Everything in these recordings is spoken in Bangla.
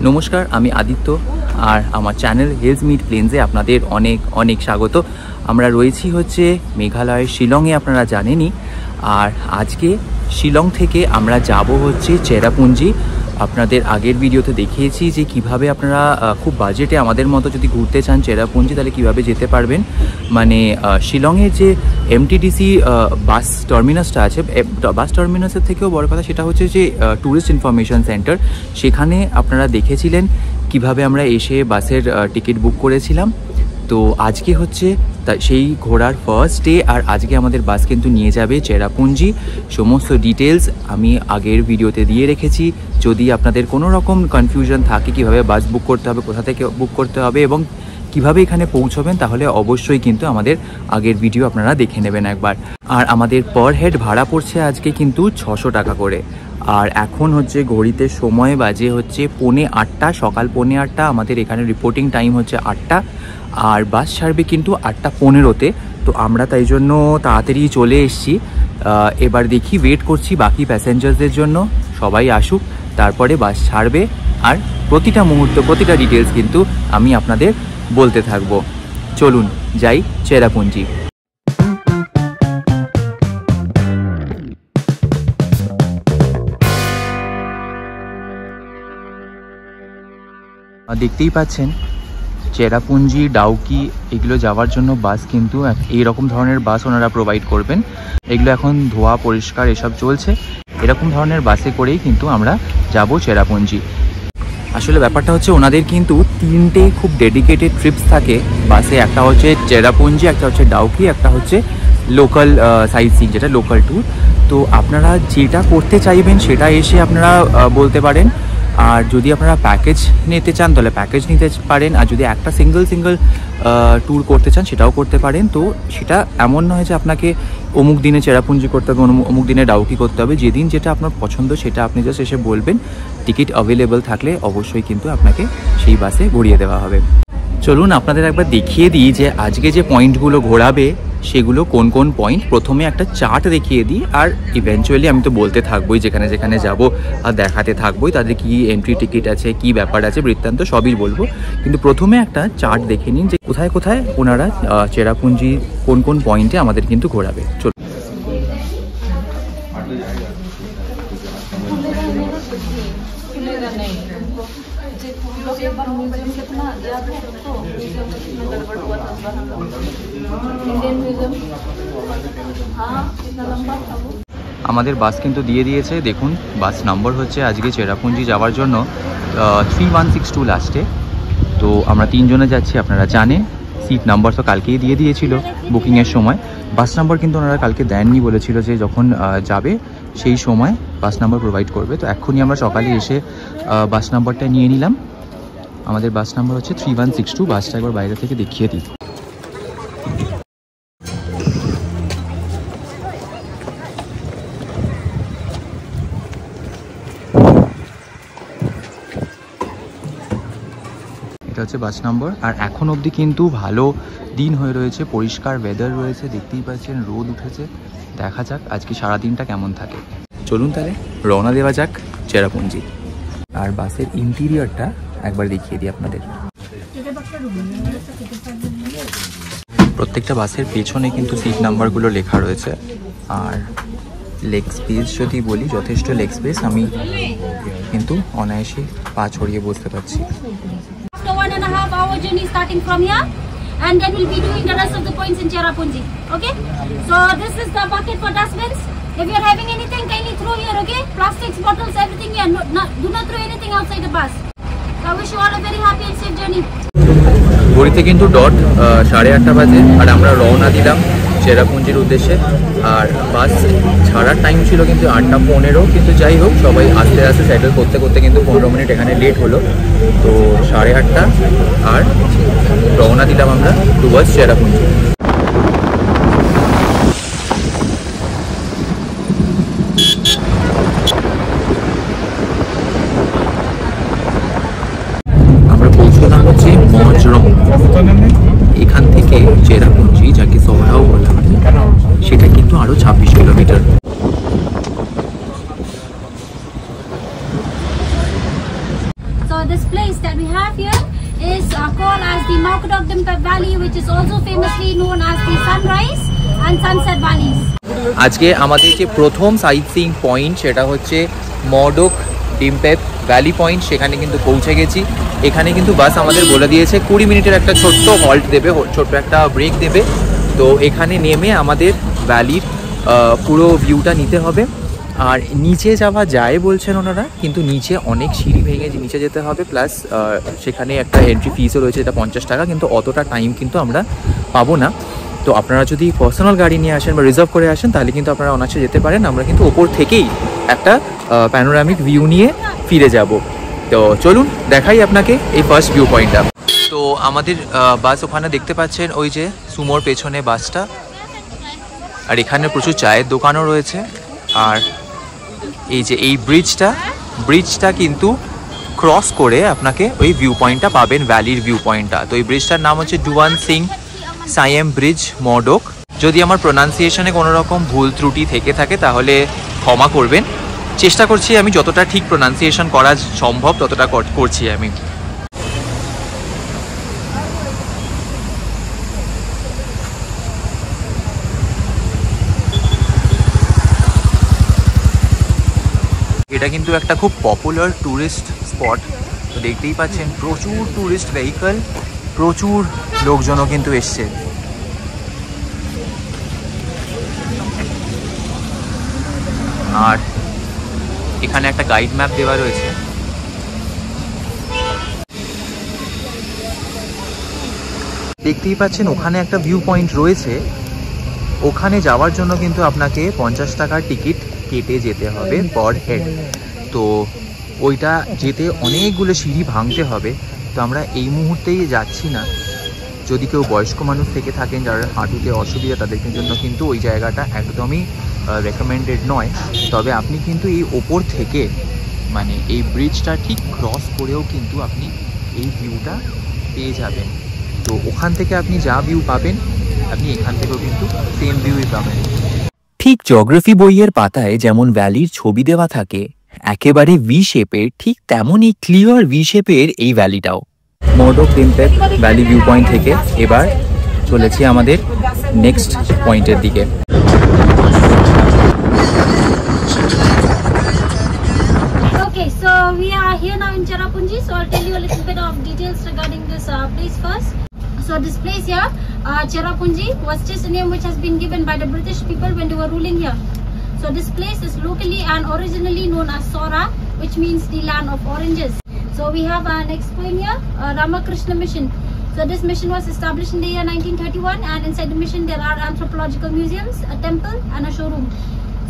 নমস্কার, আমি আদিত্য আর আমার চ্যানেল হিলস মিট প্লেন্সে আপনাদের অনেক অনেক স্বাগত। আমরা রয়েছি হচ্ছে মেঘালয়ের শিলংয়ে, আপনারা জানেনই। আর আজকে শিলং থেকে আমরা যাব হচ্ছে চেরাপুঞ্জি। আপনাদের আগের ভিডিওতে দেখিয়েছি যে কিভাবে আপনারা খুব বাজেটে আমাদের মতো যদি ঘুরতে চান চেরাপুঞ্জি, তাহলে কিভাবে যেতে পারবেন। মানে শিলংয়ের যে এমটিডিসি বাস টার্মিনাসটা আছে, বাস টার্মিনাসের থেকেও বড় কথা সেটা হচ্ছে যে ট্যুরিস্ট ইনফরমেশন সেন্টার, সেখানে আপনারা দেখেছিলেন কিভাবে আমরা এসে বাসের টিকিট বুক করেছিলাম। তো আজকে হচ্ছে সেই ঘোরার ফার্স্ট ডে, আর আজকে আমাদের বাস কিন্তু নিয়ে যাবে চেরাপুঞ্জি। সমস্ত ডিটেলস আমি আগের ভিডিওতে দিয়ে রেখেছি। যদি আপনাদের কোনো রকম কনফিউশন থাকে কিভাবে বাস বুক করতে হবে, কোথা থেকে বুক করতে হবে এবং কিভাবে এখানে পৌঁছবেন, তাহলে অবশ্যই কিন্তু আমাদের আগের ভিডিও আপনারা দেখে নেবেন একবার। আর আমাদের পার হেড ভাড়া পড়ছে আজকে কিন্তু 600 টাকা করে। আর এখন হচ্ছে ঘড়িতে সময় বাজে হচ্ছে 8:45, সকাল 8:45। আমাদের এখানে রিপোর্টিং টাইম হচ্ছে 8টা, আর বাস ছাড়বে কিন্তু 8:15-তে। তো আমরা তাই জন্য তাড়াতাড়ি চলে এসেছি। এবার দেখি, ওয়েট করছি বাকি প্যাসেঞ্জারদের জন্য, সবাই আসুক, তারপরে বাস ছাড়বে। আর প্রতিটা মুহূর্ত, প্রতিটা ডিটেলস কিন্তু আমি আপনাদের বলতে থাকবো। চলুন যাই চেরাপুঞ্জি। দেখতেই পাচ্ছেন চেরাপুঞ্জি, ডাউকি এগুলো যাওয়ার জন্য বাস কিন্তু এইরকম ধরনের বাস ওনারা প্রোভাইড করবেন। এগুলো এখন ধোয়া পরিষ্কার এসব চলছে। এরকম ধরনের বাসে করেই কিন্তু আমরা যাব চেরাপুঞ্জি। আসলে ব্যাপারটা হচ্ছে ওনাদের কিন্তু 3টে খুব ডেডিকেটেড ট্রিপস থাকে বাসে। একটা হচ্ছে চেরাপুঞ্জি, একটা হচ্ছে ডাউকি, একটা হচ্ছে লোকাল সাইট সিইং, যেটা লোকাল ট্যুর। তো আপনারা যেটা করতে চাইবেন সেটা এসে আপনারা বলতে পারেন। আর যদি আপনারা প্যাকেজ নিতে চান তাহলে প্যাকেজ নিতে পারেন, আর যদি একটা সিঙ্গেল ট্যুর করতে চান সেটাও করতে পারেন। তো সেটা এমন নয় যে আপনাকে অমুক দিনে চেরাপুঞ্জি করতে হবে, অমুক দিনে ডাউকি করতে হবে। যেদিন যেটা আপনার পছন্দ সেটা আপনি জাস্ট এসে বলবেন। টিকিট অ্যাভেলেবেল থাকলে অবশ্যই কিন্তু আপনাকে সেই বাসে ঘুরিয়ে দেওয়া হবে। চলুন আপনাদের একবার দেখিয়ে দিই যে আজকে যে পয়েন্টগুলো ঘোরাবে সেগুলো কোন কোন পয়েন্ট। প্রথমে একটা চার্ট দেখিয়ে দিই, আর ইভেনচুয়ালি আমি তো বলতে থাকবোই, যেখানে যেখানে যাব আর দেখাতে থাকবোই তাদের কি এন্ট্রি টিকিট আছে, কি ব্যাপার আছে, বৃত্তান্ত সবই বলবো। কিন্তু প্রথমে একটা চার্ট দেখে নিন যে কোথায় কোথায় ওনারা চেরাপুঞ্জি কোন কোন পয়েন্টে আমাদের কিন্তু ঘোরাবে। চলুন। আমাদের বাস কিন্তু দিয়ে দিয়েছে। দেখুন বাস নাম্বার হচ্ছে আজকে চেরাপুঞ্জি যাওয়ার জন্য 3162 লাস্টে। তো আমরা 3 জনে যাচ্ছি, আপনারা জানেন। সিট নাম্বার তো কালকেই দিয়ে দিয়েছিল বুকিংয়ের সময়। বাস নাম্বার কিন্তু ওনারা কালকে দেননি, বলেছিল যে যখন যাবে সেই সময় বাস নাম্বার প্রোভাইড করবে। তো এখনই আমরা সকালে এসে বাস নাম্বারটা নিয়ে নিলাম। আমাদের বাস নাম্বার হচ্ছে 3162। বাসটা একবার বাইরে থেকে দেখিয়ে দিই। এটা হচ্ছে বাস নম্বর। আর এখন অবধি কিন্তু ভালো দিন হয়ে রয়েছে, পরিষ্কার ওয়েদার রয়েছে, দেখতেই পাচ্ছেন রোদ উঠেছে। দেখা যাক আজকে সারাদিনটা কেমন থাকে। চলুন তাহলে রওনা দেওয়া যাক চেরাপুঞ্জি। আর বাসের ইন্টিরিয়রটা একবার দেখিয়ে দিই আপনাদের। প্রত্যেকটা বাসের পেছনে কিন্তু সিট নাম্বারগুলো লেখা রয়েছে। আর লেগ স্পেস যদি বলি, যথেষ্ট লেগ স্পেস, আমি কিন্তু অনায়াসে পা ছড়িয়ে বসতে পারছি। 1.5 hour journey starting from here, and then we'll be doing the rest of the points in Cherrapunji. Okay, so this is the bucket for dustbins. If you're having anything, kindly throw here. Okay, plastics, bottles, everything here. Do not throw anything outside the bus. So I wish you all a very happy and safe journey. ঘড়িতে কিন্তু ডট 8:30 বাজে, আর আমরা রওনা দিলাম চেরাপুঞ্জির উদ্দেশ্যে। আর বাস ছাড়ার টাইম ছিল কিন্তু 8:15, কিন্তু যাই হোক সবাই আস্তে আস্তে সেটেল করতে করতে কিন্তু 15 মিনিট এখানে লেট হলো। তো 8:30 আর রওনা দিলাম আমরা টুয়ার্ডস চেরাপুঞ্জি। আমরা পৌঁছলাম হচ্ছে মজরং। এখান থেকে চেরাপুঞ্জি, যাকে সহরাও বলা হয়, সেটা কিন্তু আরো 26 kilometre. So this place that we have here is called as the Mawkadok Dimpep Valley, which is also famously known as the Sunrise and Sunset Valleys. আজকে আমাদের যে প্রথম সাইট সিইং পয়েন্ট সেটা হচ্ছে মডক ডিম্পেপ ভ্যালি পয়েন্ট, সেখানে কিন্তু পৌঁছে গেছি। এখানে কিন্তু বাস আমাদের বলে দিয়েছে 20 মিনিটের একটা ছোট্ট হল্ট দেবে, ছোট্ট একটা ব্রেক দেবে। তো এখানে নেমে আমাদের ভ্যালির পুরো ভিউটা নিতে হবে। আর নিচে যাওয়া যায় বলছেন ওনারা, কিন্তু নিচে অনেক সিঁড়ি ভেঙে নিচে যেতে হবে, প্লাস সেখানে একটা এন্ট্রি ফিসও রয়েছে, এটা 50 টাকা, কিন্তু অতটা টাইম কিন্তু আমরা পাবো না। তো আপনারা যদি পার্সোনাল গাড়ি নিয়ে আসেন বা রিজার্ভ করে আসেন তাহলে কিন্তু আপনারা অনায়াসে যেতে পারেন। আমরা কিন্তু ওপর থেকেই একটা প্যানোরামিক ভিউ নিয়ে ফিরে যাব। তো চলুন দেখাই আপনাকে এই ফার্স্ট ভিউ পয়েন্টটা। তো আমাদের বাস ওখানে দেখতে পাচ্ছেন, ওই যে সুমোর পেছনে বাসটা, আর এখানে প্রচুর চায়ের দোকানও রয়েছে। আর এই যে এই ব্রিজটা কিন্তু ক্রস করে আপনাকে ওই ভিউ পয়েন্টটা পাবেন, ভ্যালির ভিউ পয়েন্টটা। তো এই ব্রিজটার নাম হচ্ছে ডুয়ান সিং সায়েম ব্রিজ মডক। যদি আমার প্রোনাউন্সিয়েশনে কোনো রকম ভুল ত্রুটি থেকে থাকে তাহলে ক্ষমা করবেন। চেষ্টা করছি আমি যতটা ঠিক প্রোনাউন্সিয়েশন করা সম্ভব ততটা করছি আমি। এটা কিন্তু একটা খুব পপুলার ট্যুরিস্ট স্পট। তো দেখতেই পাচ্ছেন প্রচুর ট্যুরিস্ট ভেহিকল, প্রচুর লোকজনও কিন্তু এসছে। আর এখানে একটা গাইড ম্যাপ দেওয়া রয়েছে। দেখতেই পাচ্ছেন ওখানে একটা ভিউ পয়েন্ট রয়েছে, ওখানে যাওয়ার জন্য কিন্তু আপনাকে 50 টাকার টিকিট কেটে যেতে হবে পার হেড। তো ওইটা যেতে অনেকগুলো সিঁড়ি ভাঙতে হবে। তো আমরা এই মুহূর্তেই যাচ্ছি না। যদি কেউ বয়স্ক মানুষ থেকে থাকেন যারা হাঁটুতে অসুবিধা, তাদের জন্য কিন্তু ওই জায়গাটা একদমই রেকমেন্ডেড নয়। তবে আপনি কিন্তু এই ওপর থেকে, মানে এই ব্রিজটা ঠিক ক্রস করেও কিন্তু আপনি এই ভিউটা পেয়ে যাবেন। তো ওখান থেকে আপনি যা ভিউ পাবেন আপনি এখান থেকেও কিন্তু সেম ভিউই পাবেন। ঠিক জিওগ্রাফি বইয়ের পাতায় যেমন ভ্যালির ছবি দেওয়া থাকে একেবারে ভি শেপের, ঠিক তেমনই ক্লিয়ার ভি শেপের এই ভ্যালিটাও। মডক ডিম্পেপ ভ্যালি ভিউ পয়েন্ট থেকে এবার চলেছি আমাদের নেক্সট পয়েন্টের দিকে। Okay, so we are here now in Cherrapunji. So I'll tell you a little bit of details regarding this place first. So this place here, Cherrapunji, was just a name which has been given by the British people when they were ruling here. So this place is locally and originally known as Sora, which means the land of oranges. So we have our next point here, Ramakrishna Mission. So this mission was established in the year 1931, and inside the mission there are anthropological museums, a temple and a showroom.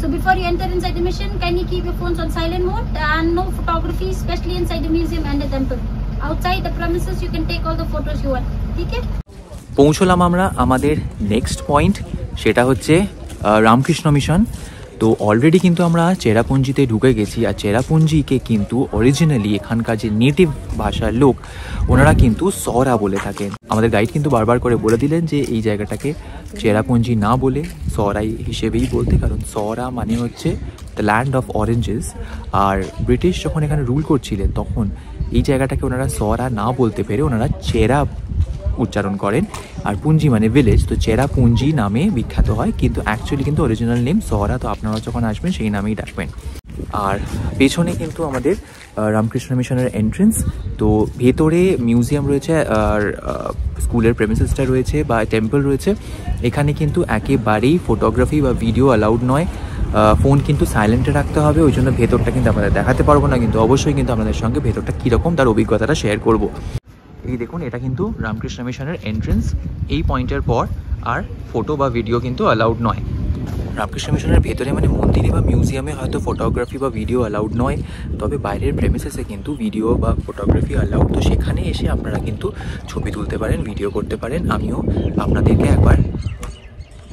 So before you enter inside the mission, kindly keep your phones on silent mode and no photography, especially inside the museum and the temple. Outside the premises you can take all the photos you want. Okay? পৌঁছলাম আমরা আমাদের নেক্সট পয়েন্ট, সেটা হচ্ছে রামকৃষ্ণ মিশন। তো অলরেডি কিন্তু আমরা চেরাপুঞ্জিতে ঢুকে গেছি। আর চেরাপুঞ্জিকে কিন্তু অরিজিনালি এখানকার যে নেটিভ ভাষার লোক ওনারা কিন্তু সরা বলে থাকেন। আমাদের গাইড কিন্তু বারবার করে বলে দিলেন যে এই জায়গাটাকে চেরাপুঞ্জি না বলে সরাই হিসেবেই বলতে, কারণ সরা মানে হচ্ছে দ্য ল্যান্ড অফ অরেঞ্জেস। আর ব্রিটিশ যখন এখানে রুল করছিলেন তখন এই জায়গাটাকে ওনারা সরা না বলতে পেরে ওনারা চেরা উচ্চারণ করেন, আর পুঞ্জি মানে ভিলেজ, তো চেরাপুঞ্জি নামে বিখ্যাত হয়, কিন্তু অ্যাকচুয়ালি কিন্তু অরিজিনাল নেম সরা। তো আপনারা যখন আসবেন সেই নামেই ডাকবেন। আর পেছনে কিন্তু আমাদের রামকৃষ্ণ মিশনের এন্ট্রেন্স। তো ভেতরে মিউজিয়াম রয়েছে, আর স্কুলের প্রেমিসেসটা রয়েছে বা টেম্পল রয়েছে। এখানে কিন্তু একেবারেই ফটোগ্রাফি বা ভিডিও অ্যালাউড নয়, ফোন কিন্তু সাইলেন্টে রাখতে হবে। ওই জন্য ভেতরটা কিন্তু আপনাদের দেখাতে পারবো না, কিন্তু অবশ্যই কিন্তু আপনাদের সঙ্গে ভেতরটা কীরকম তার অভিজ্ঞতাটা শেয়ার করব। এই দেখুন, এটা কিন্তু রামকৃষ্ণ মিশনের এন্ট্রেন্স। এই পয়েন্টের পর আর ফটো বা ভিডিও কিন্তু অ্যালাউড নয়। রামকৃষ্ণ মিশনের ভেতরে মানে মন্দিরে বা মিউজিয়ামে হয়তো ফটোগ্রাফি বা ভিডিও অ্যালাউড নয়, তবে বাইরের প্রেমিসেসে কিন্তু ভিডিও বা ফটোগ্রাফি অ্যালাউড। তো সেখানে এসে আপনারা কিন্তু ছবি তুলতে পারেন, ভিডিও করতে পারেন। আমিও আপনাদেরকে একবার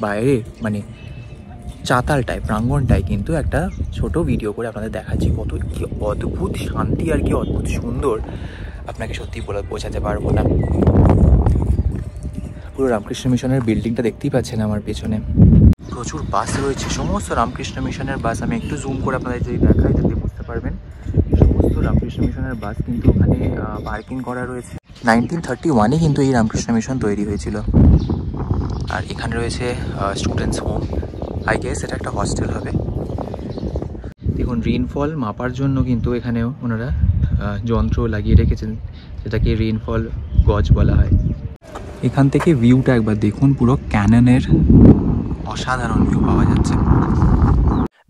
বাইরে মানে চাতালটায়, প্রাঙ্গণটায় কিন্তু একটা ছোট ভিডিও করে আপনাদের দেখাচ্ছি কত কি অদ্ভুত শান্তি আর কি অদ্ভুত সুন্দর, আপনাকে সত্যি বোঝাতে পারবো না। পুরো রামকৃষ্ণ মিশনের বিল্ডিংটা দেখতেই পাচ্ছেন আমার পেছনে। প্রচুর বাস রয়েছে, সমস্ত রামকৃষ্ণ মিশনের বাস। আমি একটু জুম করে আপনাদের যদি দেখাই তাহলে বুঝতে পারবেন। সমস্ত রামকৃষ্ণ রামকৃষ্ণ মিশনের বাস কিন্তু ওখানে পার্কিং করা রয়েছে। 1931-এ কিন্তু এই রামকৃষ্ণ মিশন তৈরি হয়েছিল। আর এখানে রয়েছে স্টুডেন্টস হোম, আই গেস এটা একটা হস্টেল হবে। দেখুন রেইনফল মাপার জন্য কিন্তু এখানেও ওনারা যন্ত্র লাগিয়ে রেখেছেন, যেটাকে রেইনফল গজ বলা হয়। এখান থেকে ভিউটা একবার দেখুন, পুরো ক্যাননের অসাধারণ ভিউ পাওয়া যাচ্ছে।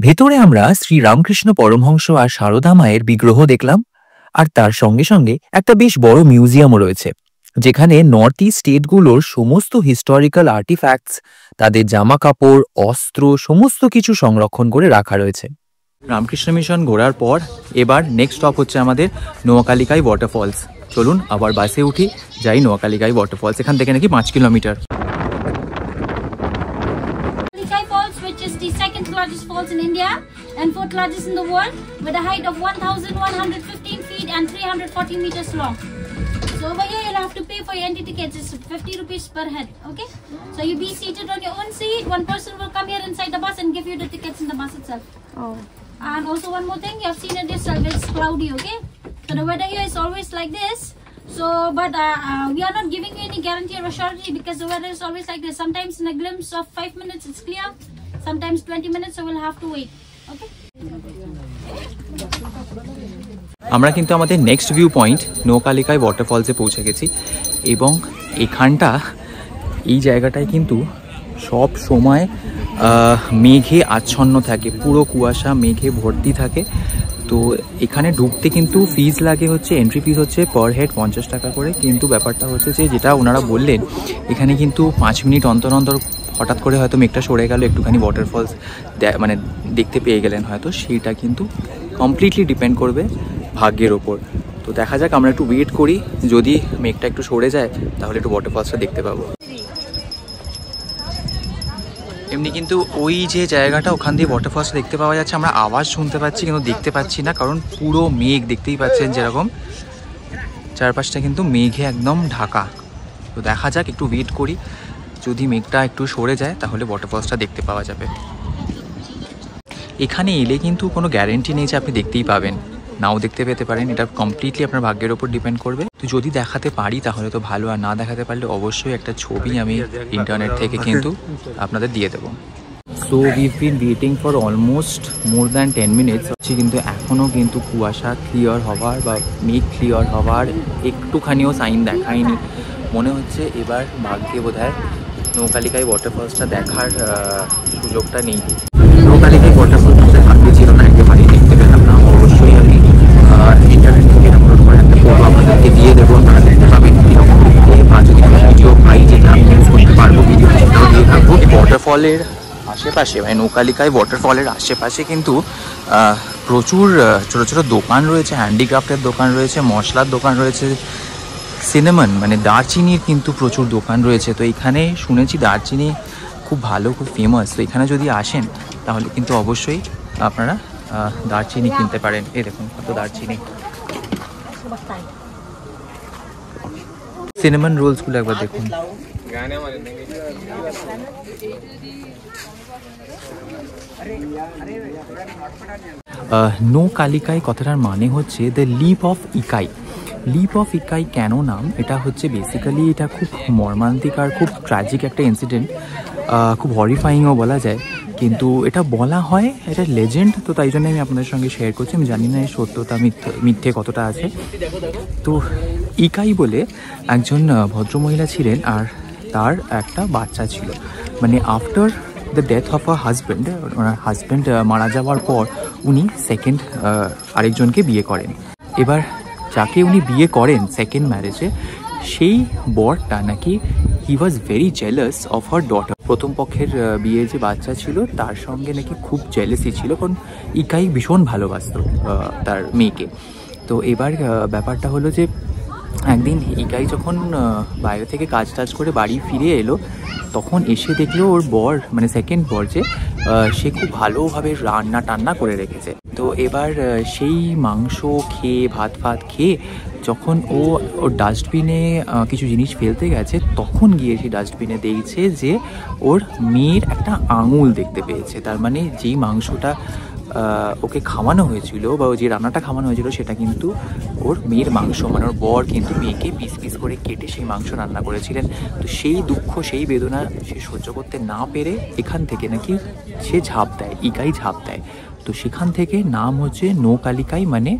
ভেতরে আমরা শ্রী রামকৃষ্ণ পরমহংস আর সারদা মায়ের বিগ্রহ দেখলাম, আর তার সঙ্গে সঙ্গে একটা বেশ বড় মিউজিয়ামও রয়েছে, যেখানে নর্থ ইস্ট স্টেটগুলোর সমস্ত হিস্টোরিক্যাল আর্টিফ্যাক্টস, তাদের জামা কাপড়, অস্ত্র সমস্ত কিছু সংরক্ষণ করে রাখা রয়েছে। রামকৃষ্ণ মিশন ঘোরার পর এবার নেক্সট স্টপ হচ্ছে আমাদের নোয়াখালীকাই ওয়াটারফলস। চলুন আবার বাসে উঠি, যাই নোয়াখালীকাই ওয়াটারফলস। এখান থেকে নাকি 5 kilometre. Which is the second largest falls in India and fourth largest in the world, with a height of 1,115 feet and 340 meters long. So over here you'll have to pay for your entry tickets. It's 50 rupees per head. Okay, so you be seated on your own seat. One person will come here inside the bus and give you the tickets in the bus itself. Oh. And also one more thing, you have seen it yourself, it's cloudy. Okay, so the weather here is always like this. So but we are not giving you any guarantee or assurance, because the weather is always like this. Sometimes in a glimpse of 5 minutes it's clear, sometimes 20 minutes, so we'll have to wait. Okay, আমরা কিন্তু আমাদের নেক্সট ভিউ পয়েন্ট নোয়াখালীকাই ওয়াটারফলসে পৌঁছে গেছি, এবং এখানটা এই জায়গাটায় কিন্তু সব সময় মেঘে আচ্ছন্ন থাকে, পুরো কুয়াশা মেঘে ভর্তি থাকে। তো এখানে ঢুকতে কিন্তু ফিজ লাগে হচ্ছে, এন্ট্রি ফিজ হচ্ছে পার হেড 50 টাকা করে। কিন্তু ব্যাপারটা হচ্ছে যে যেটা ওনারা বললেন, এখানে কিন্তু 5 মিনিট অন্তর অন্তর হঠাৎ করে হয়তো মেঘটা সরে গেল, একটুখানি ওয়াটারফলস মানে দেখতে পেয়ে গেলেন হয়তো, সেইটা কিন্তু কমপ্লিটলি ডিপেন্ড করবে ভাগ্যের ওপর। তো দেখা যাক, আমরা একটু ওয়েট করি, যদি মেঘটা একটু সরে যায় তাহলে একটু ওয়াটারফলসটা দেখতে পাবো। এমনি কিন্তু ওই যে জায়গাটা, ওখান দিয়ে ওয়াটারফলস দেখতে পাওয়া যাচ্ছে, আমরা আওয়াজ শুনতে পাচ্ছি কিন্তু দেখতে পাচ্ছি না, কারণ পুরো মেঘ দেখতেই পাচ্ছেন যেরকম চারপাশটা কিন্তু মেঘে একদম ঢাকা। তো দেখা যাক, একটু ওয়েট করি, যদি মেঘটা একটু সরে যায় তাহলে ওয়াটারফলসটা দেখতে পাওয়া যাবে। এখানে এলে কিন্তু কোনো গ্যারেন্টি নেই যে আপনি দেখতেই পাবেন, নাও দেখতে পেতে পারেন, এটা কমপ্লিটলি আপনার ভাগ্যের ওপর ডিপেন্ড করবে। তো যদি দেখাতে পারি তাহলে তো ভালো, আর না দেখাতে পারলে অবশ্যই একটা ছবি আমি ইন্টারনেট থেকে কিন্তু আপনাদের দিয়ে দেবো। So we've been waiting for almost more than 10 minutes হচ্ছে, কিন্তু এখনও কিন্তু কুয়াশা ক্লিয়ার হওয়ার বা মেঘ ক্লিয়ার হওয়ার একটুখানিও সাইন দেখায়নি। মনে হচ্ছে এবার ভাগ্যে বোধহয় নোয়াখালীকাই ওয়াটারফলসটা দেখার সুযোগটা নেই। নোয়াখালীকাই ওয়াটারফলসটা ভাগ্যে ছিল না, একেবারেই দেখতে পেলাম না। অবশ্যই আমি ইন্টারনেট থেকে ডাউনলোড করে একটা ফটো আপনাদেরকে দিয়ে দেবো, আপনারা দেখতে পাবেন কীরকম দেখতে, বা যদি ভিডিও পাই যেটা আমি ইউজ করতে পারবো ভিডিও সেটাও দিয়ে থাকবো। ওয়াটারফলের আশেপাশে মানে নোয়াখালীকাই ওয়াটারফলের আশেপাশে কিন্তু প্রচুর ছোটো ছোটো দোকান রয়েছে, হ্যান্ডিক্রাফটের দোকান রয়েছে, মশলার দোকান রয়েছে, সিনেমন মানে দারচিনির কিন্তু প্রচুর দোকান রয়েছে। তো এখানে শুনেছি দারচিনি খুব ভালো, খুব ফেমাস। তো এখানে যদি আসেন তাহলে কিন্তু অবশ্যই আপনারা দারচিনি কিনতে পারেন। এই দেখুন কত দারচিনি। সিনেমন রোলসগুলো একবার দেখুন। নোয়াখালীকাই কথাটার মানে হচ্ছে দ্য লিপ অফ ইকাই। লিপ অফ ইকাই কেন নাম, এটা হচ্ছে বেসিক্যালি এটা খুব মর্মান্তিক আর খুব ট্র্যাজিক একটা ইনসিডেন্ট, খুব হরিফাইংও বলা যায়। কিন্তু এটা বলা হয়, এটা লেজেন্ড, তো তাই জন্য আমি আপনাদের সঙ্গে শেয়ার করছি। আমি জানি না এর সত্যতা মিথ্যে কতটা আছে। তো ইকাই বলে একজন ভদ্রমহিলা ছিলেন, আর তার একটা বাচ্চা ছিল। মানে after the death of a husband, owner husband মারা যাওয়ার পর উনি সেকেন্ড আরেকজনকে বিয়ে করেন। এবার যাকে উনি বিয়ে করেন সেকেন্ড ম্যারেজে, সেই বরটা নাকি he was very jealous of her daughter. প্রথম পক্ষের বিয়ে যে বাচ্চা ছিল তার সঙ্গে নাকি খুব জেলাসি ছিল, কারণ ইকাই ভীষণ ভালোবাসত তার মেয়েকে। তো এবার ব্যাপারটা হলো যে একদিন ইকাই যখন বাইরে থেকে কাজ টাজ করে বাড়ি ফিরে এলো, তখন এসে দেখলো ওর বর মানে সেকেন্ড বর যে সে খুব ভালোভাবে রান্না টান্না করে রেখেছে। তো এবার সেই মাংস খেয়ে ভাত খেয়ে যখন ওর ডাস্টবিনে কিছু জিনিস ফেলতে গেছে, তখন গিয়ে সেই ডাস্টবিনে দেখছে যে ওর মেয়ের একটা আঙুল দেখতে পেয়েছে। তার মানে যেই মাংসটা ওকে খাওয়ানো হয়েছিল বা যে রান্নাটা খাওয়ানো হয়েছিল সেটা কিন্তু ওর মেয়ের মাংস, মানে ওর বর কিন্তু মেয়েকে পিস পিস করে কেটে সেই মাংস রান্না করেছিলেন। তো সেই দুঃখ, সেই বেদনা সে সহ্য করতে না পেরে এখান থেকে নাকি সে ঝাঁপ দেয়, ইকাই ঝাঁপ দেয়। তো সেখান থেকে নাম হচ্ছে নৌকালিকাই, মানে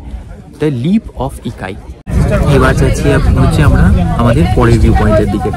দ্য লিপ অফ ইকাই। এবার যাচ্ছি হচ্ছে আমরা আমাদের পরের ভিউ পয়েন্টের দিকে।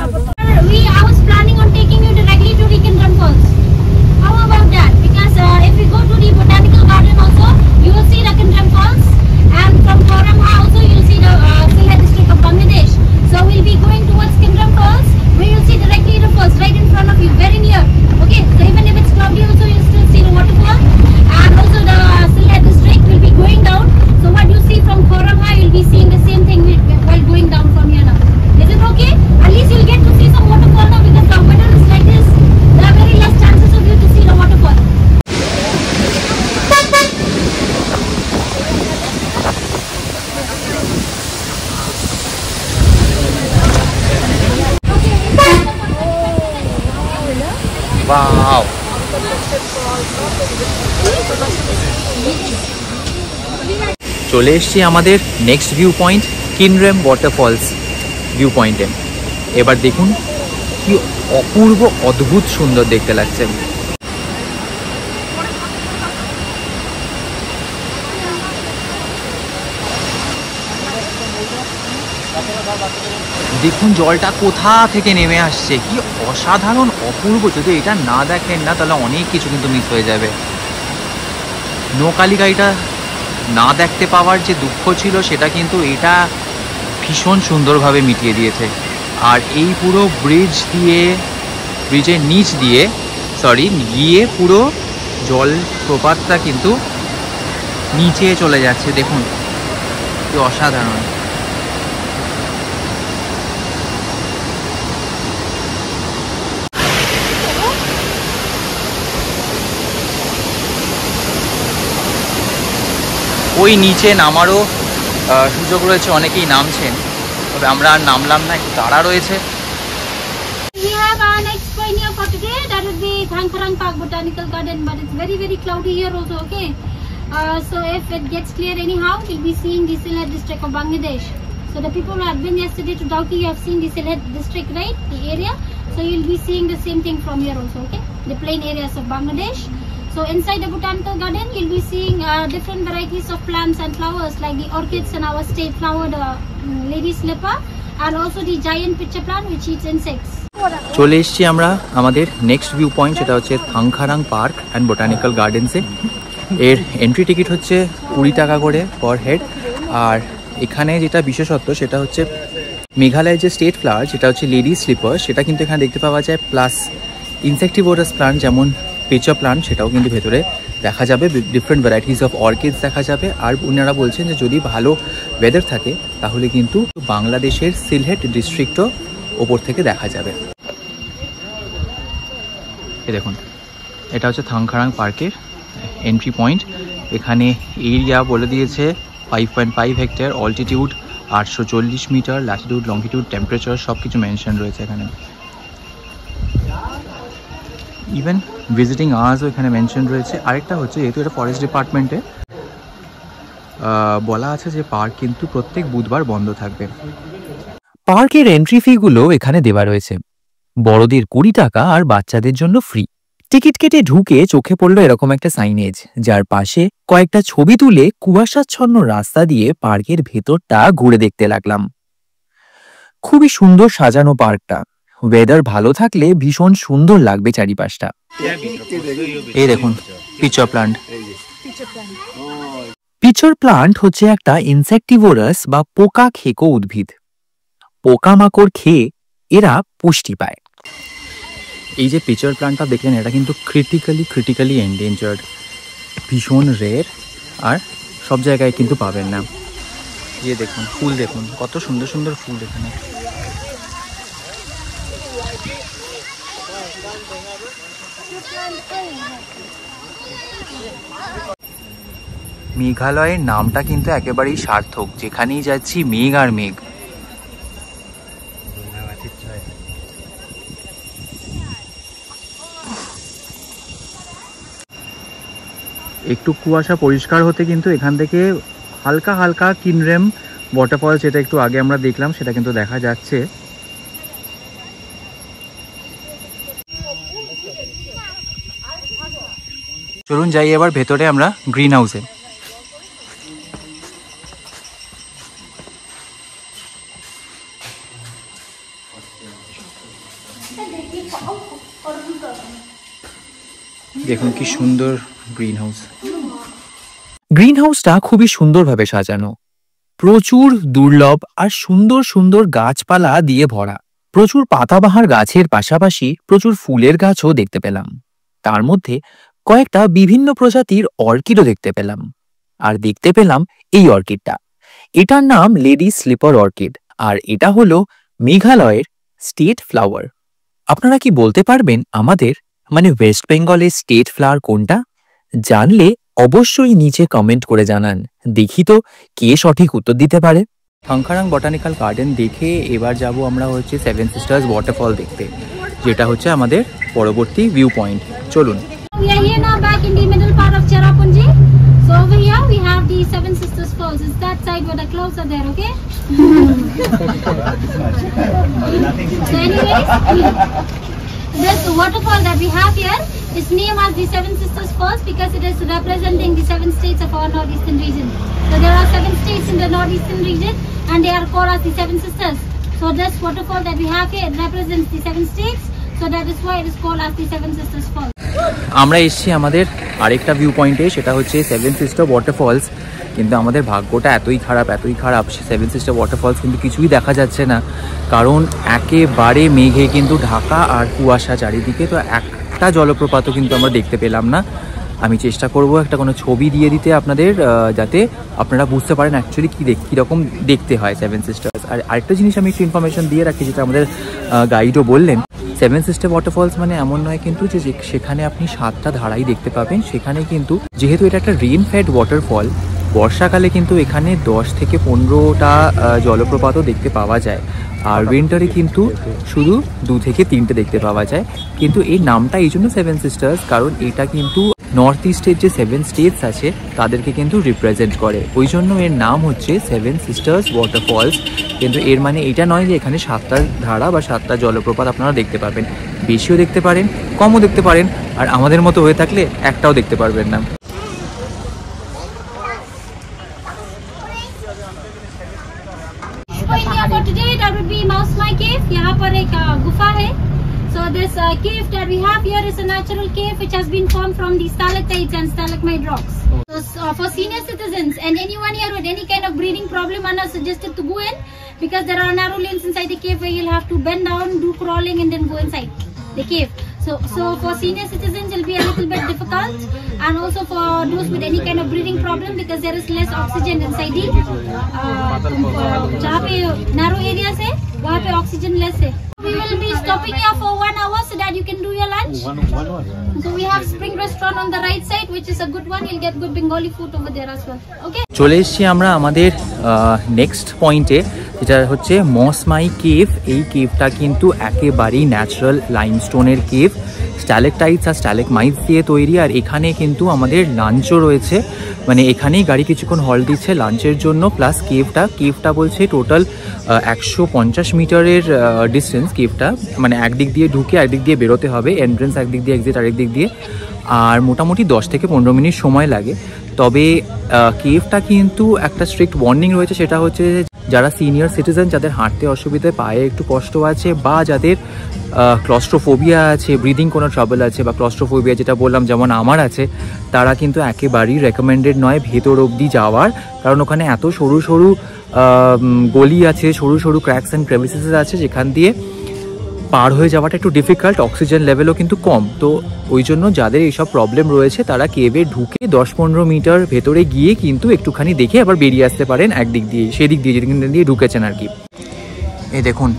চলে এসছি আমাদের next view point Kynrem waterfalls view পয়েন্টে। এবার দেখুন কি অপূর্ব অদ্ভুত সুন্দর দেখতে লাগছে। দেখুন জলটা কোথা থেকে নেমে আসছে, কি অসাধারণ অপূর্ব। যদি এটা না দেখেন না তাহলে অনেক কিছু কিন্তু মিস হয়ে যাবে। নৌকালিকাইটা না দেখতে পাওয়ার যে দুঃখ ছিল সেটা কিন্তু এটা ভীষণ সুন্দরভাবে মিটিয়ে দিয়েছে। আর এই পুরো ব্রিজের নিচ দিয়ে গিয়ে পুরো জলপ্রপাতটা কিন্তু নিচে চলে যাচ্ছে। দেখুন কি অসাধারণ। ওই নিচে নামারও সুযোগ রয়েছে, অনেকেই নামছেন, তবে আমরা আর নামলাম না, একটু তাড়া রয়েছে। We have our next point here for today. That would be Thangkarang Park Botanical Garden, but it's very very cloudy here also. Okay, so if it gets clear anyhow, we'll be seeing the Sylhet district of Bangladesh. So the people who have been yesterday to Dauki, you have seen the Sylhet district, right? The area. So you'll be seeing the same thing from here also. Okay, the plain areas of Bangladesh. So inside the botanical garden, you'll be seeing different varieties of plants and flowers like the orchids and our state flower, the lady slipper, and also the giant pitcher plant which eats insects. চলে এসছি আমরা আমাদের নেক্সট ভিউ পয়েন্ট, সেটা হচ্ছে থাংখারাং পার্ক অ্যান্ড বোটানিক্যাল গার্ডেন্সে। এর এন্ট্রি টিকিট হচ্ছে 20 টাকা করে পার হেড। আর এখানে যেটা বিশেষত্ব সেটা হচ্ছে মেঘালয়ের যে স্টেট ফ্লাওয়ার যেটা হচ্ছে লেডি স্লিপার, সেটা কিন্তু এখানে দেখতে পাওয়া যায়, প্লাস ইনসেক্টিভোরাস প্লান্ট যেমন পেচার প্লান্ট সেটাও কিন্তু ভেতরে দেখা যাবে, ডিফারেন্ট ভ্যারাইটিস অফ অর্কিডস দেখা যাবে। আর ওনারা বলছেন যে যদি ভালো ওয়েদার থাকে তাহলে কিন্তু বাংলাদেশের সিলহেট ডিস্ট্রিক্টও ওপর থেকে দেখা যাবে। এই দেখুন এটা হচ্ছে থাংখারাং পার্কের এন্ট্রি পয়েন্ট। এখানে এরিয়া বলে দিয়েছে 5.5 hectare, altitude 840 metre, latitude longitude temperature সব কিছু মেনশন রয়েছে এখানে। ইভেন ভিজিটিং আওয়ার্সও এখানে মেনশন রয়েছে। আরেকটা হচ্ছে যেহেতু এটা ফরেস্ট ডিপার্টমেন্টে বলা আছে যে পার্ক কিন্তু প্রত্যেক বুধবার বন্ধ থাকবে। পার্কের এন্ট্রি ফিগুলো এখানে দেওয়া রয়েছে, বড়দের 20 টাকা আর বাচ্চাদের জন্য ফ্রি। টিকিট কেটে ঢুকে চোখে পড়লো এরকম একটা সাইনেজ, যার পাশে কয়েকটা ছবি তুলে কুয়াশাচ্ছন্ন রাস্তা দিয়ে পার্কের ভেতরটা ঘুরে দেখতে লাগলাম। খুবই সুন্দর সাজানো পার্কটা, ওয়েদার ভালো থাকলে ভীষণ সুন্দর লাগবে চারিপাশটা। এই দেখুন পিচার প্লান্ট। পিচার প্লান্ট হচ্ছে একটা ইনসেক্টিভোরাস বা পোকা খেকো উদ্ভিদ। পোকামাকড় খেয়ে এরা পুষ্টি পায়। এই যে পিচার প্লান্টটা দেখলেন এটা কিন্তু ক্রিটিক্যালি এন্ডেঞ্জার্ড, ভীষণ রেয়ার, আর সব জায়গায় কিন্তু পাবেন না। এই দেখুন ফুল, দেখুন কত সুন্দর সুন্দর ফুল এখানে। মেঘালয়ের নামটা কিন্তু একেবারেই সার্থক, যেখানেই যাচ্ছি মেঘ আর মেঘ। একটু কুয়াশা পরিষ্কার হতে কিন্তু এখান থেকে হালকা হালকা কিনরেম ওয়াটারফল, যেটা একটু আগে আমরা দেখলাম, সেটা কিন্তু দেখা যাচ্ছে। চলুন যাই এবার ভেতরে আমরা গ্রিন হাউসে। দেখুন কি সুন্দর গ্রিন হাউস। গ্রিন হাউসটা খুবই সুন্দরভাবে সাজানো, প্রচুর দুর্লভ আর সুন্দর সুন্দর গাছপালা দিয়ে ভরা। প্রচুর পাতাবাহার গাছের পাশাপাশি প্রচুর ফুলের গাছও দেখতে পেলাম। তার মধ্যে কয়েকটা বিভিন্ন প্রজাতির অর্কিডও দেখতে পেলাম। আর দেখতে পেলাম এই অর্কিডটা, এটার নাম লেডি স্লিপার অর্কিড, আর এটা হলো মেঘালয়ের স্টেট ফ্লাওয়ার। আপনারা কি বলতে পারবেন আমাদের মানে ওয়েস্ট বেঙ্গলের স্টেট ফ্লাওয়ার কোনটা? জানলে অবশ্যই নিচে কমেন্ট করে জানান, দেখি তো কে সঠিক উত্তর দিতে পারে। থংখারাং বটানিক্যাল গার্ডেন দেখে এবার যাব আমরা হচ্ছে সেভেন সিস্টার্স ওয়াটারফল দেখতে, যেটা হচ্ছে আমাদের পরবর্তী ভিউ পয়েন্ট। চলুন। We are here now back in the middle part of Cherrapunji. So over here we have the Seven Sisters Falls. It's that side where the clouds are there, okay? So anyways, this waterfall that we have here is named as the Seven Sisters Falls because it is representing the 7 states of our northeastern region. So there are 7 states in the northeastern region and they are called as the Seven Sisters. So this waterfall that we have here represents the 7 states. So that is why it is called as the Seven Sisters Falls. আমরা এসেছি আমাদের আরেকটা ভিউ পয়েন্টে, সেটা হচ্ছে সেভেন সিস্টার ওয়াটারফলস। কিন্তু আমাদের ভাগ্যটা এতই খারাপ, সেভেন সিস্টার ওয়াটারফলস কিন্তু কিছুই দেখা যাচ্ছে না, কারণ একেবারে মেঘে কিন্তু ঢাকা আর কুয়াশা চারিদিকে। তো একটা জলপ্রপাতও কিন্তু আমরা দেখতে পেলাম না। আমি চেষ্টা করব একটা কোনো ছবি দিয়ে দিতে আপনাদের, যাতে আপনারা বুঝতে পারেন অ্যাকচুয়ালি কীরকম দেখতে হয় সেভেন সিস্টার্স। আর আরেকটা জিনিস আমি একটু ইনফরমেশন দিয়ে রাখি, যেটা আমাদের গাইডও বললেন, সেভেন সিস্টার ওয়াটারফলস মানে এমন নয় কিন্তু যে সেখানে আপনি 7টা ধারাই দেখতে পাবেন। সেখানে কিন্তু যেহেতু এটা একটা রেন ফেড ওয়াটারফল, বর্ষাকালে কিন্তু এখানে 10 থেকে 15টা জলপ্রপাতও দেখতে পাওয়া যায়, আর উইন্টারে কিন্তু শুধু 2 থেকে 3টে দেখতে পাওয়া যায়। কিন্তু এই নামটা এই জন্য সেভেন সিস্টার্স, কারণ এটা কিন্তু নর্থ ইস্টের যে 7 স্টেটস আছে তাদেরকে কিন্তু রিপ্রেজেন্ট করে, ওই জন্য এর নাম হচ্ছে সেভেন সিস্টার্স ওয়াটারফলস। কিন্তু এর মানে এটা নয় যে এখানে 7টা ধারা বা 7টা জলপ্রপাত আপনারা দেখতে পাবেন, বেশিও দেখতে পারেন, কমও দেখতে পারেন, আর আমাদের মতো হয়ে থাকলে একটাও দেখতে পারবেন না। For today that would be Mausmai Cave. यहाँ पर एक गुफा है. So this cave that we have here is a natural cave which has been formed from the stalactites and stalagmite rocks. So for senior citizens and anyone here with any kind of breathing problem are not suggested to go in, because there are narrow lanes inside the cave where you'll have to bend down, do crawling and then go inside the cave. So for senior citizens it will be a little bit difficult, and also for those with any kind of breathing problem, because there is less oxygen inside the जहाँ पे narrow areas है वहाँ पे oxygen less है. We will be stopping here for 1 hour so that you can do your lunch. So we have Spring Restaurant on the right side, which is a good one. You'll get good Bengali food over there as well. Okay. চলে এসেছি আমরা আমাদের নেক্সট পয়েন্টে, যেটা হচ্ছে মসমাই কেভ। এই কেভটা কিন্তু একেবারেই ন্যাচারাল লাইমস্টোনের কেভ, স্ট্যালেকটাইটস আর স্ট্যালেকমাইটস দিয়ে তৈরি। আর এখানে কিন্তু আমাদের লাঞ্চও রয়েছে, মানে এখানেই গাড়ি কিছুক্ষণ হল্ট দিচ্ছে লাঞ্চের জন্য। প্লাস কেভটা বলছে টোটাল 150 মিটারের ডিস্টেন্স কেভটা, মানে একদিক দিয়ে ঢুকে একদিক দিয়ে বেরোতে হবে, এন্ট্রেন্স একদিক দিয়ে, এক্সিট আরেক দিক দিয়ে, আর মোটামুটি 10 থেকে 15 মিনিট সময় লাগে। তবে কেভটা কিন্তু একটা স্ট্রিক্ট ওয়ার্নিং রয়েছে, সেটা হচ্ছে যারা সিনিয়র সিটিজেন, যাদের হাঁটতে অসুবিধে, পায়ে একটু কষ্ট আছে, বা যাদের ক্লস্ট্রোফোবিয়া আছে, ব্রিদিং কোনো ট্রাবল আছে, বা ক্লস্ট্রোফোবিয়া যেটা বললাম যেমন আমার আছে, তারা কিন্তু একেবারেই রেকমেন্ডেড নয় ভেতর অবধি যাওয়ার, কারণ ওখানে এত সরু সরু গলি আছে, সরু সরু ক্র্যাকস অ্যান্ড ক্রেভিসেস আছে, যেখান দিয়ে পার হয়ে যাওয়াটা একটু ডিফিকাল্ট, অক্সিজেন লেভেলও কিন্তু কম। তো ওই জন্য যাদের এইসব প্রবলেম রয়েছে তারা কেভে ঢুকে 10-15 মিটার ভেতরে গিয়ে কিন্তু একটুখানি দেখে আবার বেরিয়ে আসতে পারেন একদিক দিয়ে, সেদিক দিয়ে যেদিক দিয়ে ঢুকেছেন আর কি। এই দেখুন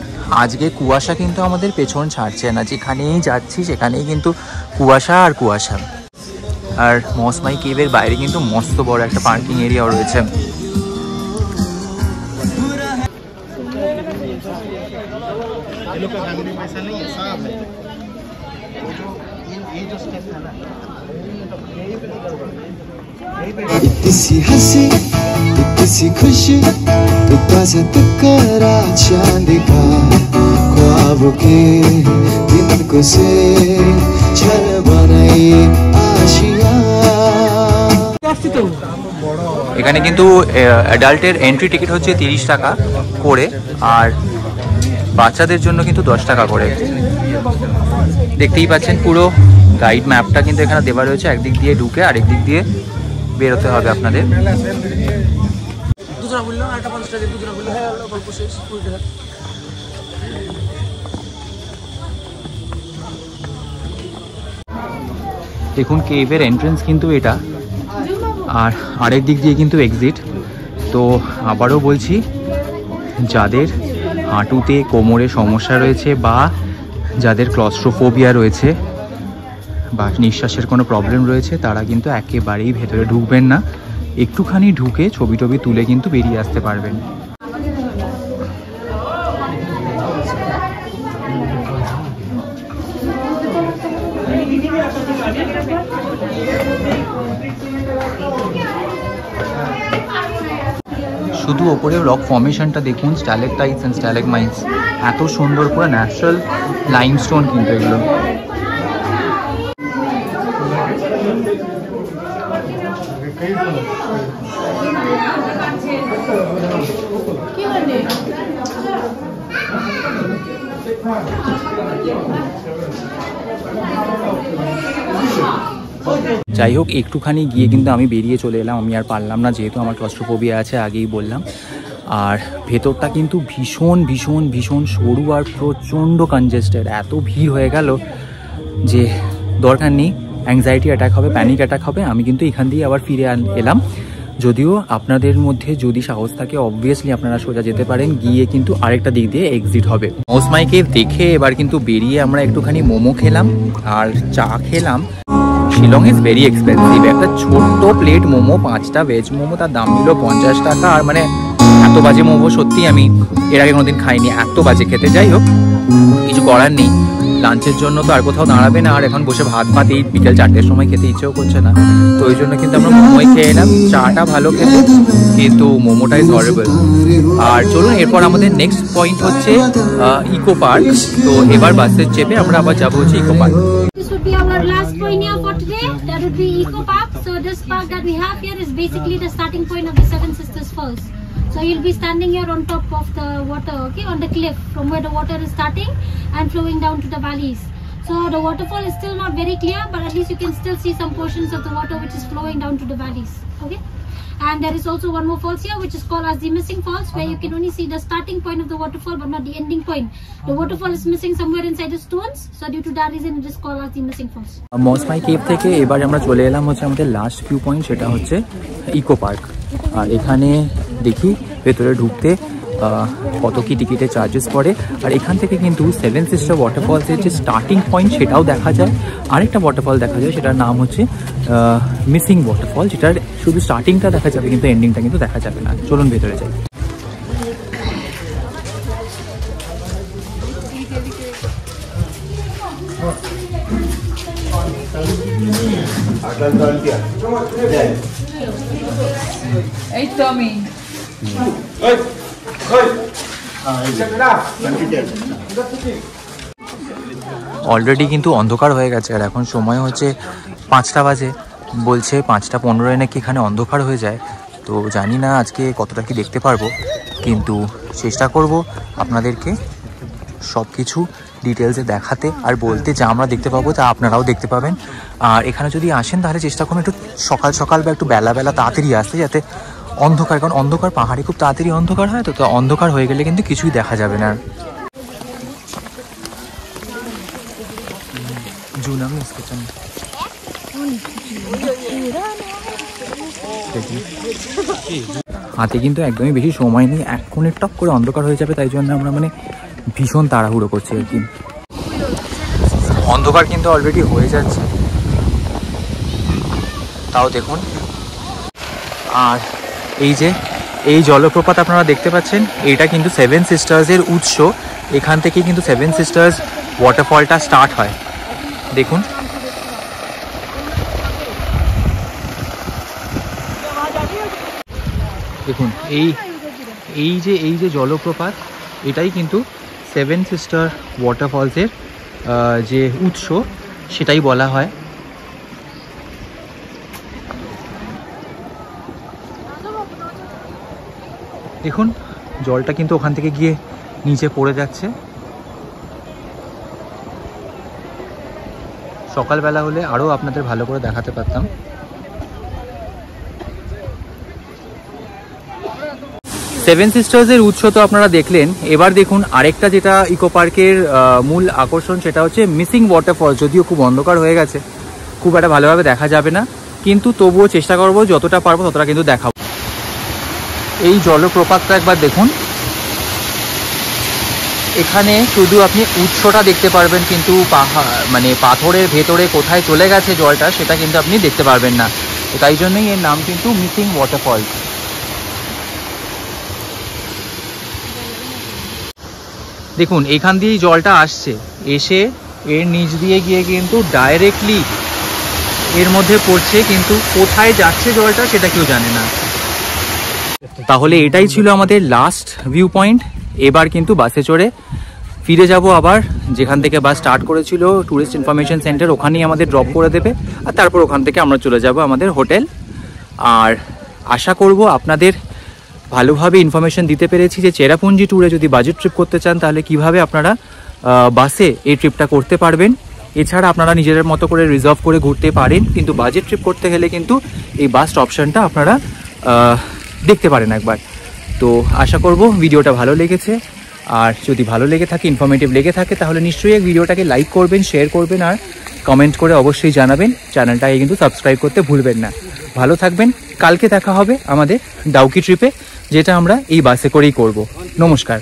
আজকে কুয়াশা কিন্তু আমাদের পেছন ছাড়ছে না, যেখানেই যাচ্ছি সেখানেই কিন্তু কুয়াশা আর কুয়াশা। আর মসমাই কেভের বাইরে কিন্তু মস্ত বড় একটা পার্কিং এরিয়াও রয়েছে। इतनी सी हंसी इतनी सी खुशी इतना सा टकरा चांद का ख्वाब के दिन को से छल बनाई आशिया। এখানে কিন্তু অ্যাডাল্টের এন্ট্রি টিকিট হচ্ছে 30 টাকা করে, আর বাচ্চাদের জন্য কিন্তু 10 টাকা করে। দেখতেই পাচ্ছেন পুরো গাইড ম্যাপটা কিন্তু এখানে দেওয়া রয়েছে, একদিক দিয়ে ঢুকে আরেক দিক দিয়ে বেরোতে হবে আপনাদের। দেখুন কেভের এন্ট্রেন্স কিন্তু এটা, আর আরেক দিক দিয়ে কিন্তু এক্সিট। তো আবারও বলছি, যাদের হাঁটুতে কোমরে সমস্যা রয়েছে বা যাদের ক্লস্ট্রোফোবিয়া রয়েছে বা নিঃশ্বাসের কোনো প্রবলেম রয়েছে তারা কিন্তু একেবারেই ভেতরে ঢুকবেন না, একটুখানি ঢুকে ছবি টবি তুলে কিন্তু বেরিয়ে আসতে পারবেন। শুধু ওপরে রক ফর্মেশনটা দেখুন, স্ট্যালেকটাইটস এন্ড স্ট্যালেগমাইটস, এত সুন্দর পুরো ন্যাচারাল লাইমস্টোন কিন্তু এগুলো। যাই হোক, একটুখানি গিয়ে কিন্তু আমি বেরিয়ে চলে এলাম, আমি আর পারলাম না, যেহেতু আমার ক্লস্ট্রোফোবিয়া আছে আগেই বললাম। আর ভেতরটা কিন্তু ভীষণ ভীষণ ভীষণ সরু আর প্রচণ্ড কনজেস্টেড, এত ভিড় হয়ে গেল যে দরকার নেই, অ্যাংজাইটি অ্যাটাক হবে, প্যানিক অ্যাটাক হবে। আমি কিন্তু এখান দিয়ে আবার ফিরে এলাম। যদিও আপনাদের মধ্যে যদি সাহস থাকে অবভিয়াসলি আপনারা সোজা যেতে পারেন, গিয়ে কিন্তু আরেকটা দিক দিয়ে এক্সিট হবে। মৌসমাই কেভ দেখে এবার কিন্তু বেরিয়ে আমরা একটুখানি মোমো খেলাম আর চা খেলাম। Shillong is very expensive. একটা ছোট্ট প্লেট মোমো, 5টা ভেজ মোমো, তার দাম নিল 50 টাকা। আর মানে এত বাজে মোমো সত্যি আমি এর আগে কোনোদিন খাইনি, এত বাজে খেতে। যাই হোক, কিছু করার নেই, লাঞ্চের জন্য তো আর কোথাও দাঁড়াবে না, আর এখন বসে ভাত এই বিকেল 4টের সময় খেতে ইচ্ছেও করছে না, তো ওই জন্য কিন্তু আমরা মোমোই খেয়ে এলাম। চাটা ভালো খেতে, কিন্তু মোমোটাই হরেবল। আর চলুন, এরপর আমাদের নেক্সট পয়েন্ট হচ্ছে ইকো পার্ক। তো এবার বাসে চেপে আমরা আবার যাবো হচ্ছে eco park. This would be our last point here for today. That would be Eco Park. So this park that we have here is basically the starting point of the Seven Sisters Falls. So you'll be standing here on top of the water, okay, on the cliff from where the water is starting and flowing down to the valleys. So the waterfall is still not very clear, but at least you can still see some portions of the water which is flowing down to the valleys, okay. And there is also one more falls here which is called as the Missing Falls, where you can only see the starting point of the waterfall but not the ending point. The waterfall is missing somewhere inside the stones, so due to that reason it is called as the Missing Falls. Mawsmai cave থেকে এবার আমরা চলে এলাম হচ্ছে আমাদের লাস্ট ভিউ পয়েন্ট, সেটা হচ্ছে ইকো পার্ক। আর এখানে দেখি ভেতরে ঢুকতে কত কি টিকিটের চার্জেস পড়ে। আর এখান থেকে কিন্তু সেভেন সিস্টার ওয়াটারফলসের যে স্টার্টিং পয়েন্ট সেটাও দেখা যায়, আরেকটা ওয়াটারফল দেখা যায়, সেটার নাম হচ্ছে মিসিং ওয়াটারফল, যেটার শুধু স্টার্টিংটা দেখা যাবে কিন্তু এন্ডিংটা কিন্তু দেখা যাবে না। চলুন ভেতরে যাই। এই তো আমি অলরেডি কিন্তু অন্ধকার হয়ে গেছে, আর এখন সময় হচ্ছে 5টা বাজে। বলছে 5টা 15 নাকি এখানে অন্ধকার হয়ে যায়। তো জানি না আজকে কতটা কি দেখতে পারবো, কিন্তু চেষ্টা করব আপনাদেরকে সব কিছু ডিটেলসে দেখাতে আর বলতে, যা আমরা দেখতে পাবো তা আপনারাও দেখতে পাবেন। আর এখানে যদি আসেন তাহলে চেষ্টা করুন একটু সকাল সকাল বা একটু বেলা তাড়াতাড়ি আসতে, যাতে অন্ধকার, কারণ অন্ধকার পাহাড়ে খুব তাড়াতাড়ি অন্ধকার হয়, তো অন্ধকার হয়ে গেলে কিন্তু কিছুই দেখা যাবে না। হাতে কিন্তু একদমই বেশি সময় নেই, এক্ষুনি টপ করে অন্ধকার হয়ে যাবে, তাই জন্য আমরা মানে ভীষণ তাড়াহুড়ো করছি আর কি। অন্ধকার কিন্তু অলরেডি হয়ে যাচ্ছে, তাও দেখুন। আর এই জলপ্রপাত আপনারা দেখতে পাচ্ছেন, এইটা কিন্তু সেভেন সিস্টার্সের উৎস। এখান থেকে কিন্তু সেভেন সিস্টার্স ওয়াটারফলটা স্টার্ট হয়, দেখুন। দেখুন এই যে জলপ্রপাত, এটাই কিন্তু সেভেন সিস্টার ওয়াটারফলসের যে উৎস সেটাই বলা হয়। দেখুন জলটা কিন্তু ওখান থেকে গিয়ে নিচে পড়ে যাচ্ছে। সকালবেলা হলে আরও আপনাদের ভালো করে দেখাতে পারতাম। সেভেন সিস্টার্সের উৎস তো আপনারা দেখলেন। এবার দেখুন আরেকটা যেটা ইকো পার্কের মূল আকর্ষণ, সেটা হচ্ছে মিসিং ওয়াটারফল। যদিও খুব অন্ধকার হয়ে গেছে, খুব একটা ভালোভাবে দেখা যাবে না, কিন্তু তবুও চেষ্টা করব যতটা পারবো ততটা কিন্তু দেখাবো। এই জলপ্রপাতটা একবার দেখুন, এখানে শুধু আপনি উৎসটা দেখতে পারবেন, কিন্তু মানে পাথরের ভেতরে কোথায় চলে গেছে জলটা সেটা কিন্তু আপনি দেখতে পারবেন না। তো তাই জন্যই এর নাম কিন্তু মিসিং ওয়াটারফল। দেখুন এখান দিয়েই জলটা আসছে, এসে এর নিচ দিয়ে গিয়ে কিন্তু ডাইরেক্টলি এর মধ্যে পড়ছে, কিন্তু কোথায় যাচ্ছে জলটা সেটা কেউ জানে না। তাহলে এটাই ছিল আমাদের লাস্ট ভিউ পয়েন্ট। এবার কিন্তু বাসে চড়ে ফিরে যাব আবার যেখান থেকে বাস স্টার্ট করেছিল, ট্যুরিস্ট ইনফরমেশন সেন্টার, ওখানেই আমাদের ড্রপ করে দেবে। আর তারপর ওখান থেকে আমরা চলে যাব আমাদের হোটেল। আর আশা করব আপনাদের ভালোভাবে ইনফরমেশন দিতে পেরেছি যে চেরাপুঞ্জি ট্যুরে যদি বাজেট ট্রিপ করতে চান তাহলে কিভাবে আপনারা বাসে এই ট্রিপটা করতে পারবেন। এছাড়া আপনারা নিজেদের মতো করে রিজার্ভ করে ঘুরতে পারেন, কিন্তু বাজেট ট্রিপ করতে গেলে কিন্তু এই বাস অপশানটা আপনারা দেখতে পারেন একবার। তো আশা করব ভিডিওটা ভালো লেগেছে, আর যদি ভালো লেগে থাকে, ইনফরমেটিভ লেগে থাকে, তাহলে নিশ্চয়ই ভিডিওটাকে লাইক করবেন, শেয়ার করবেন, আর কমেন্ট করে অবশ্যই জানাবেন। চ্যানেলটাকে কিন্তু সাবস্ক্রাইব করতে ভুলবেন না। ভালো থাকবেন। কালকে দেখা হবে আমাদের ডাউকি ট্রিপে, যেটা আমরা এই বাসে করেই করব। নমস্কার।